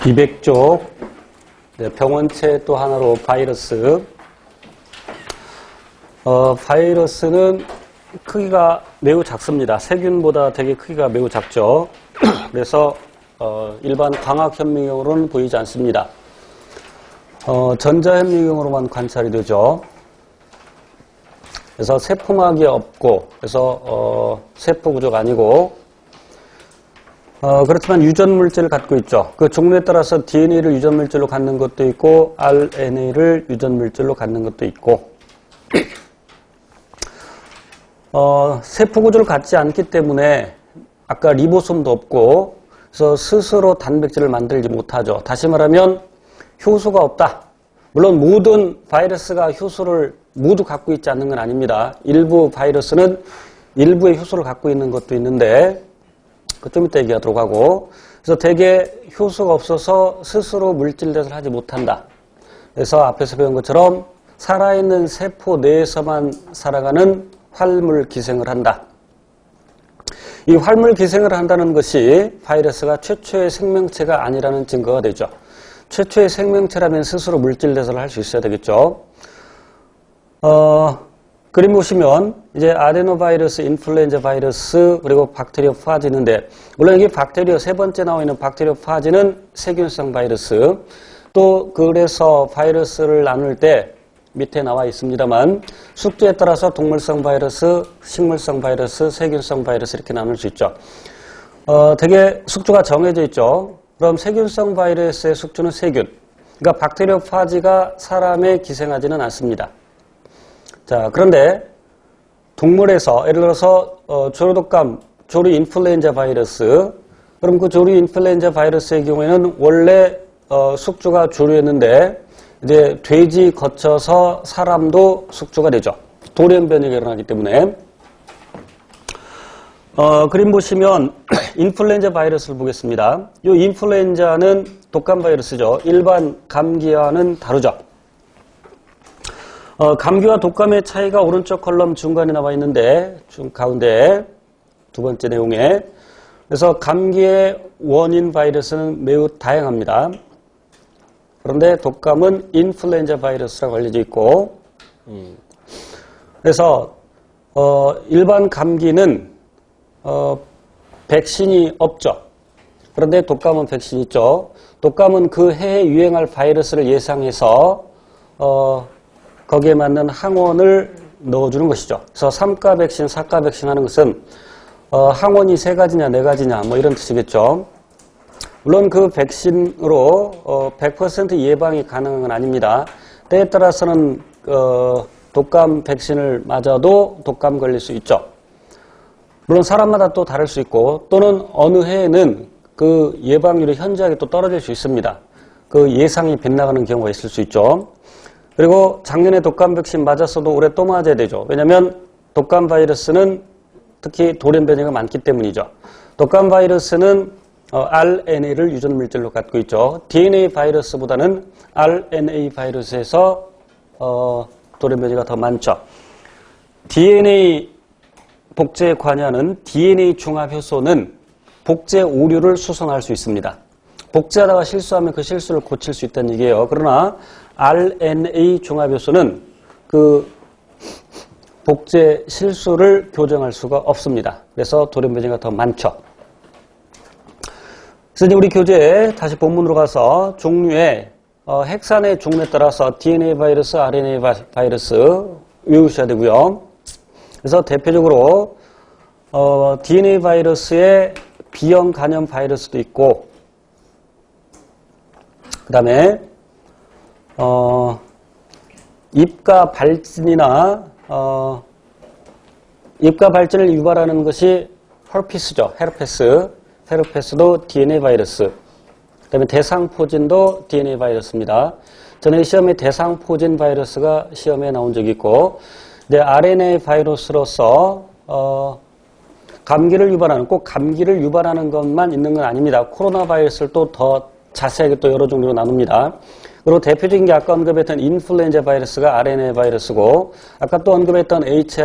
200쪽 병원체 또 하나로 바이러스. 바이러스는 크기가 매우 작습니다. 세균보다 되게 크기가 매우 작죠. 그래서 일반 광학현미경으로는 보이지 않습니다. 전자현미경으로만 관찰이 되죠. 그래서 세포막이 없고, 그래서 세포 구조가 아니고, 그렇지만 유전물질을 갖고 있죠. 그 종류에 따라서 DNA를 유전물질로 갖는 것도 있고, RNA를 유전물질로 갖는 것도 있고, 세포 구조를 갖지 않기 때문에 아까 리보솜도 없고, 그래서 스스로 단백질을 만들지 못하죠. 다시 말하면 효소가 없다. 물론 모든 바이러스가 효소를 모두 갖고 있지 않는 건 아닙니다. 일부 바이러스는 일부의 효소를 갖고 있는 것도 있는데 좀 이따 얘기하도록 하고, 그래서 대개 효소가 없어서 스스로 물질 대사를 하지 못한다. 그래서 앞에서 배운 것처럼 살아있는 세포 내에서만 살아가는 활물 기생을 한다. 이 활물 기생을 한다는 것이 바이러스가 최초의 생명체가 아니라는 증거가 되죠. 최초의 생명체라면 스스로 물질 대사를 할 수 있어야 되겠죠. 그림 보시면 이제 아데노바이러스, 인플루엔자 바이러스, 그리고 박테리오파지 있는데, 물론 이게 박테리오 세 번째 나와 있는 박테리오파지는 세균성 바이러스. 또 그래서 바이러스를 나눌 때 밑에 나와 있습니다만 숙주에 따라서 동물성 바이러스, 식물성 바이러스, 세균성 바이러스 이렇게 나눌 수 있죠. 되게 숙주가 정해져 있죠. 그럼 세균성 바이러스의 숙주는 세균. 그러니까 박테리오파지가 사람에 기생하지는 않습니다. 자, 그런데 동물에서 예를 들어서 조류독감, 조류 인플루엔자 바이러스, 그럼 그 조류 인플루엔자 바이러스의 경우에는 원래 숙주가 조류였는데 이제 돼지 거쳐서 사람도 숙주가 되죠. 돌연 변이가 일어나기 때문에. 그림 보시면 인플루엔자 바이러스를 보겠습니다. 이 인플루엔자는 독감 바이러스죠. 일반 감기와는 다르죠. 감기와 독감의 차이가 오른쪽 컬럼 중간에 나와 있는데 가운데 두 번째 내용에, 그래서 감기의 원인 바이러스는 매우 다양합니다. 그런데 독감은 인플루엔자 바이러스라고 알려져 있고, 그래서 일반 감기는 백신이 없죠. 그런데 독감은 백신이 있죠. 독감은 그 해에 유행할 바이러스를 예상해서 거기에 맞는 항원을 넣어주는 것이죠. 그래서 3가 백신, 4가 백신 하는 것은 항원이 3가지냐 4가지냐 뭐 이런 뜻이겠죠. 물론 그 백신으로 100% 예방이 가능한 건 아닙니다. 때에 따라서는 독감 백신을 맞아도 독감 걸릴 수 있죠. 물론 사람마다 또 다를 수 있고, 또는 어느 해에는 그 예방률이 현저하게 또 떨어질 수 있습니다. 그 예상이 빗나가는 경우가 있을 수 있죠. 그리고 작년에 독감 백신 맞았어도 올해 또 맞아야 되죠. 왜냐하면 독감 바이러스는 특히 돌연 변이가 많기 때문이죠. 독감 바이러스는 RNA를 유전물질로 갖고 있죠. DNA 바이러스보다는 RNA 바이러스에서 돌연 변이가 더 많죠. DNA 복제에 관여하는 DNA 중합 효소는 복제 오류를 수선할 수 있습니다. 복제하다가 실수하면 그 실수를 고칠 수 있다는 얘기예요. 그러나 RNA 중합 효소는 그 복제 실수를 교정할 수가 없습니다. 그래서 돌연 변이가 더 많죠. 그래서 이제 우리 교재에 다시 본문으로 가서 종류의 핵산의 종류에 따라서 DNA 바이러스, RNA 바이러스 외우셔야 되고요. 그래서 대표적으로 DNA 바이러스의 B형 간염 바이러스도 있고, 그 다음에 입가 발진이나 입가 발진을 유발하는 것이 herpes죠. 헤르페스도 DNA 바이러스. 그 다음에 대상포진도 DNA 바이러스입니다. 전에 시험에 대상포진 바이러스가 시험에 나온 적이 있고, 이제 RNA 바이러스로서 감기를 유발하는, 꼭 감기를 유발하는 것만 있는 건 아닙니다. 코로나 바이러스를 또 더 자세하게 또 여러 종류로 나눕니다. 그리고 대표적인 게 아까 언급했던 인플루엔자 바이러스가 RNA 바이러스고, 아까 또 언급했던 HIV